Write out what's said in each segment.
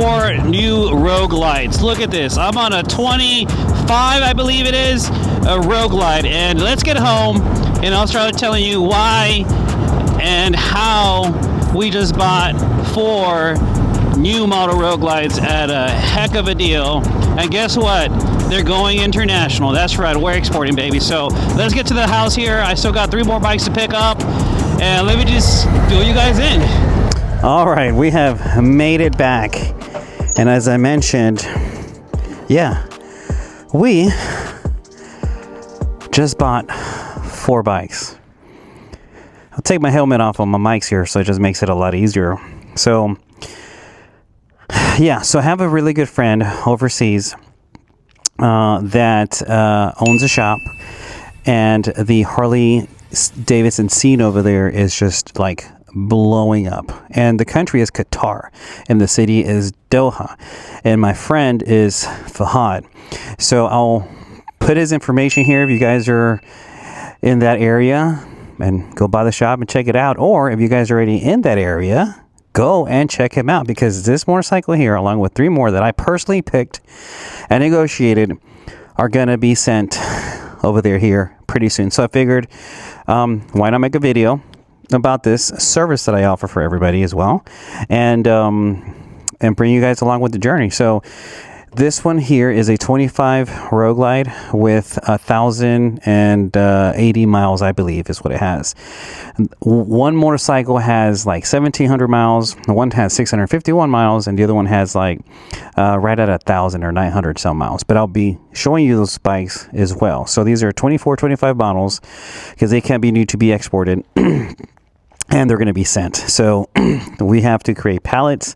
4 new roguelites. Look at this. I'm on a 25, I believe it is, a roguelite. And let's get home and I'll start telling you why and how we just bought 4 new model roguelites at a heck of a deal. And guess what? They're going international. That's right, we're exporting, baby. So let's get to the house here. I still got 3 more bikes to pick up, and let me just fill you guys in. All right, we have made it back, and as I mentioned, yeah, we just bought 4 bikes. I'll take my helmet off on my mics here, so it just makes it a lot easier. So yeah, so I have a really good friend overseas that owns a shop, and the harley-davidson scene over there is just like blowing up. And the country is Qatar, and the city is Doha, and my friend is Fahad. So I'll put his information here if you guys are in that area, and go by the shop and check it out. Or if you guys are already in that area, go and check him out, because this motorcycle here, along with 3 more that I personally picked and negotiated, are gonna be sent over there here pretty soon. So I figured, why not make a video about this service that I offer for everybody as well, and bring you guys along with the journey. So this one here is a 25 Road Glide with 1,080 miles, I believe, is what it has. One motorcycle has like 1,700 miles, one has 651 miles, and the other one has like right at 1,000 or 900 some miles. But I'll be showing you those bikes as well. So these are 24, 25 models, because they can't be new to be exported. And they're going to be sent. So we have to create pallets.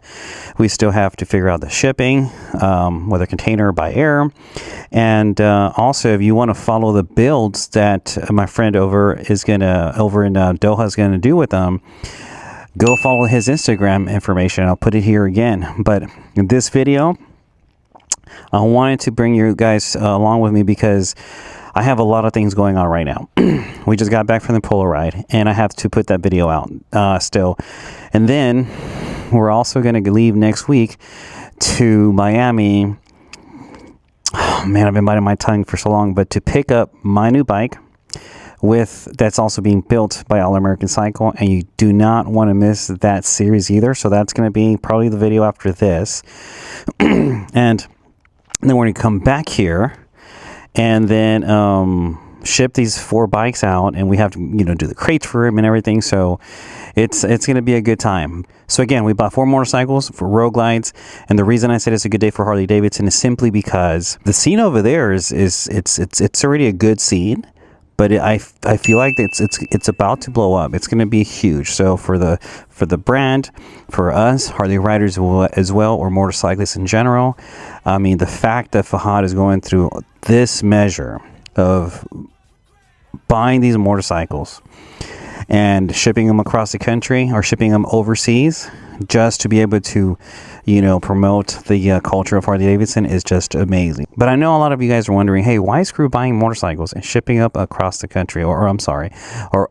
We still have to figure out the shipping, whether container or by air. And also, if you want to follow the builds that my friend over in Doha is going to do with them, go follow his Instagram information. I'll put it here again. But in this video, I wanted to bring you guys along with me, because I have a lot of things going on right now. We just got back from the polo ride, and I have to put that video out still. And then we're also going to leave next week to Miami. Oh man, I've been biting my tongue for so long, but to pick up my new bike that's also being built by All American Cycle, and you do not want to miss that series either. So that's going to be probably the video after this. And then we're going to come back here and then ship these 4 bikes out, and we have to do the crates for them and everything. So it's going to be a good time. So again, we bought 4 motorcycles for Road Glides, and the reason I said it's a good day for Harley-Davidson is simply because the scene over there is already a good scene, but I feel like it's about to blow up. It's going to be huge. So for the brand, for us Harley riders as well, or motorcyclists in general, I mean, the fact that Fahad is going through this measure of buying these motorcycles and shipping them across the country or shipping them overseas just to be able to promote the culture of Harley-Davidson is just amazing. But I know a lot of you guys are wondering, hey, why is Crew buying motorcycles and shipping up across the country, or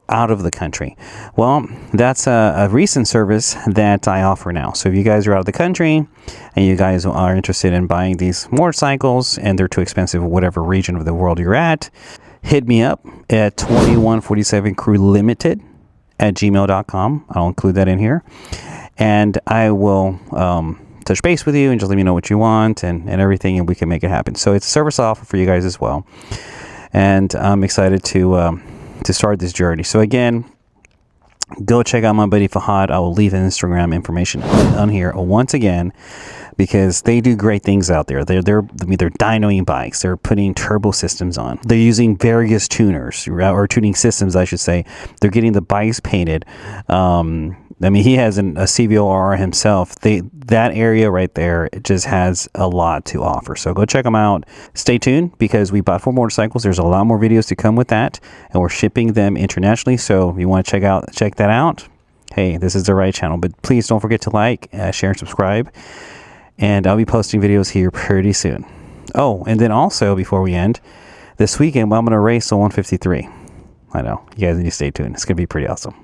out of the country? Well, that's a recent service that I offer now. So if you guys are out of the country and you guys are interested in buying these motorcycles and they're too expensive in whatever region of the world you're at, hit me up at 2147crewlimited@gmail.com. I'll include that in here. And I will touch base with you and just let me know what you want and everything, and we can make it happen. So it's a service offer for you guys as well. And I'm excited to start this journey. So again, go check out my buddy Fahad. I will leave his Instagram information on here once again, because they do great things out there. They're dynoing bikes. They're putting turbo systems on. They're using various tuners, or tuning systems, I should say. They're getting the bikes painted. I mean, he has a CVOR himself. That area right there, it just has a lot to offer. So go check them out. Stay tuned, because we bought 4 motorcycles. There's a lot more videos to come with that, and we're shipping them internationally. So if you want to check that out, hey, this is the right channel. But please don't forget to like, share, and subscribe. And I'll be posting videos here pretty soon. Oh, and then also, before we end, this weekend, I'm going to race the 153. I know. You guys need to stay tuned. It's going to be pretty awesome.